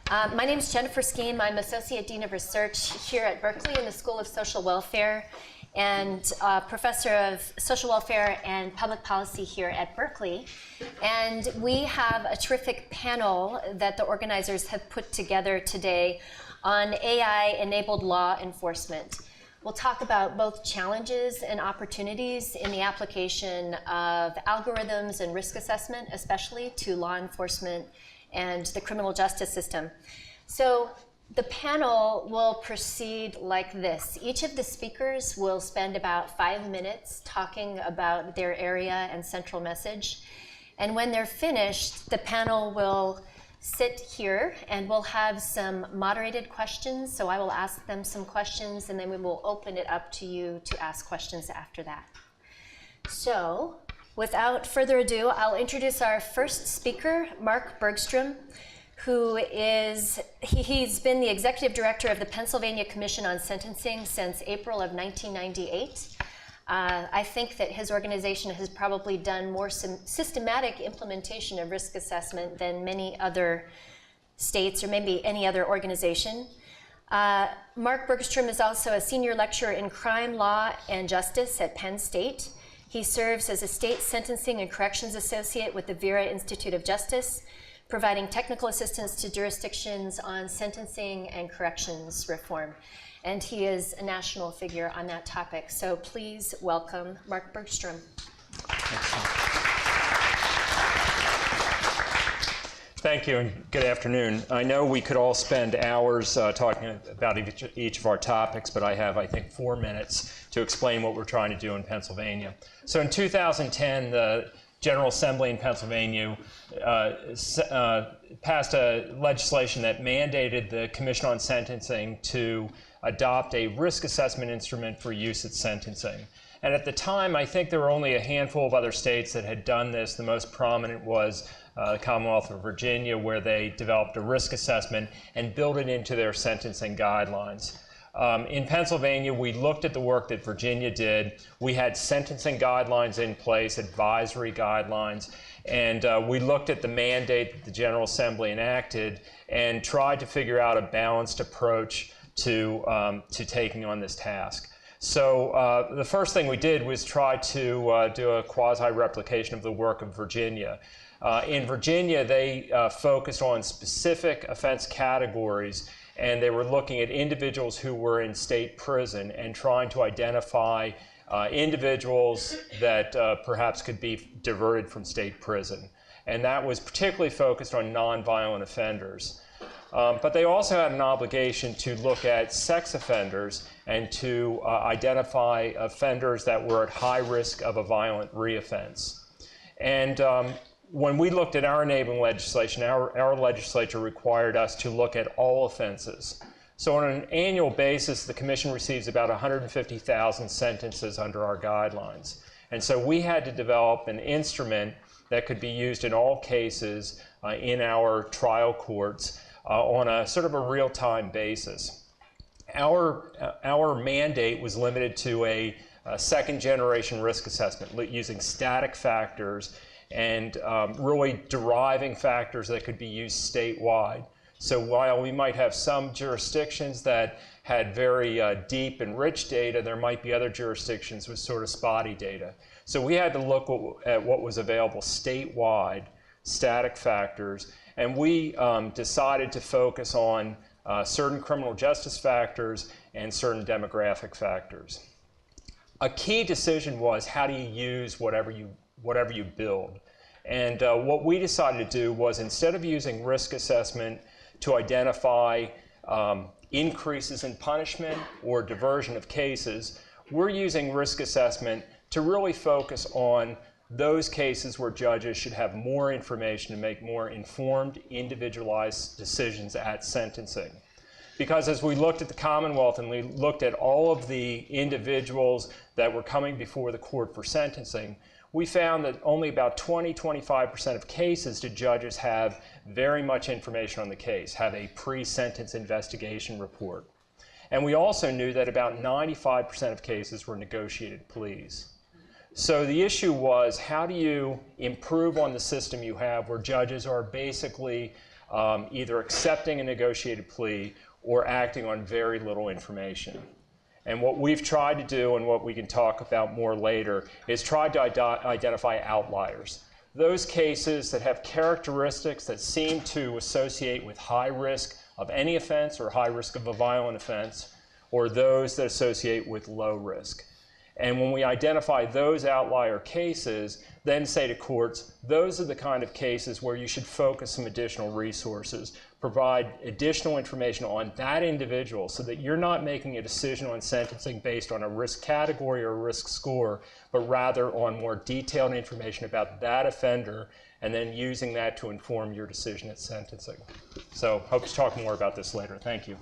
My name is Jennifer Skeen. I'm Associate Dean of Research here at Berkeley in the School of Social Welfare and Professor of Social Welfare and Public Policy here at Berkeley. And we have a terrific panel that the organizers have put together today on AI-enabled law enforcement. We'll talk about both challenges and opportunities in the application of algorithms and risk assessment, especially to law enforcement and the criminal justice system. So the panel will proceed like this. Each of the speakers will spend about 5 minutes talking about their area and central message. And when they're finished, the panel will sit here and we'll have some moderated questions. So I will ask them some questions and then we will open it up to you to ask questions after that. So without further ado, I'll introduce our first speaker, Mark Bergstrom, who is, he's been the executive director of the Pennsylvania Commission on Sentencing since April of 1998. I think that his organization has probably done more systematic implementation of risk assessment than many other states or maybe any other organization. Mark Bergstrom is also a senior lecturer in crime law and justice at Penn State. He serves as a state sentencing and corrections associate with the Vera Institute of Justice, providing technical assistance to jurisdictions on sentencing and corrections reform. And he is a national figure on that topic. So please welcome Mark Bergstrom. Thank you and good afternoon. I know we could all spend hours talking about each of our topics, but I have, I think, 4 minutes to explain what we're trying to do in Pennsylvania. So in 2010, the General Assembly in Pennsylvania passed a legislation that mandated the Commission on Sentencing to adopt a risk assessment instrument for use at sentencing. And at the time, I think there were only a handful of other states that had done this. The most prominent was the Commonwealth of Virginia, where they developed a risk assessment and built it into their sentencing guidelines. In Pennsylvania, we looked at the work that Virginia did. We had sentencing guidelines in place, advisory guidelines, and we looked at the mandate that the General Assembly enacted and tried to figure out a balanced approach to taking on this task. So the first thing we did was try to do a quasi-replication of the work of Virginia. In Virginia, they focused on specific offense categories, and they were looking at individuals who were in state prison and trying to identify individuals that perhaps could be diverted from state prison. And that was particularly focused on nonviolent offenders. But they also had an obligation to look at sex offenders and to identify offenders that were at high risk of a violent reoffense. And when we looked at our enabling legislation, our legislature required us to look at all offenses. So on an annual basis, the Commission receives about 150,000 sentences under our guidelines. And so we had to develop an instrument that could be used in all cases in our trial courts on a sort of a real-time basis. Our mandate was limited to a second-generation risk assessment using static factors and really deriving factors that could be used statewide. So while we might have some jurisdictions that had very deep and rich data, there might be other jurisdictions with sort of spotty data. So we had to look at what was available statewide, static factors, and we decided to focus on certain criminal justice factors and certain demographic factors. A key decision was, how do you use whatever you build? And what we decided to do was, instead of using risk assessment to identify increases in punishment or diversion of cases, we're using risk assessment to really focus on those cases where judges should have more information to make more informed, individualized decisions at sentencing. Because as we looked at the Commonwealth and we looked at all of the individuals that were coming before the court for sentencing, we found that only about 20–25% of cases did judges have very much information on the case, have a pre-sentence investigation report. And we also knew that about 95% of cases were negotiated pleas. So the issue was, how do you improve on the system you have where judges are basically either accepting a negotiated plea or acting on very little information. And what we've tried to do, and what we can talk about more later, is try to identify outliers. Those cases that have characteristics that seem to associate with high risk of any offense or high risk of a violent offense, or those that associate with low risk. And when we identify those outlier cases, then say to courts, those are the kind of cases where you should focus some additional resources, provide additional information on that individual so that you're not making a decision on sentencing based on a risk category or a risk score, but rather on more detailed information about that offender and then using that to inform your decision at sentencing. So hope to talk more about this later. Thank you.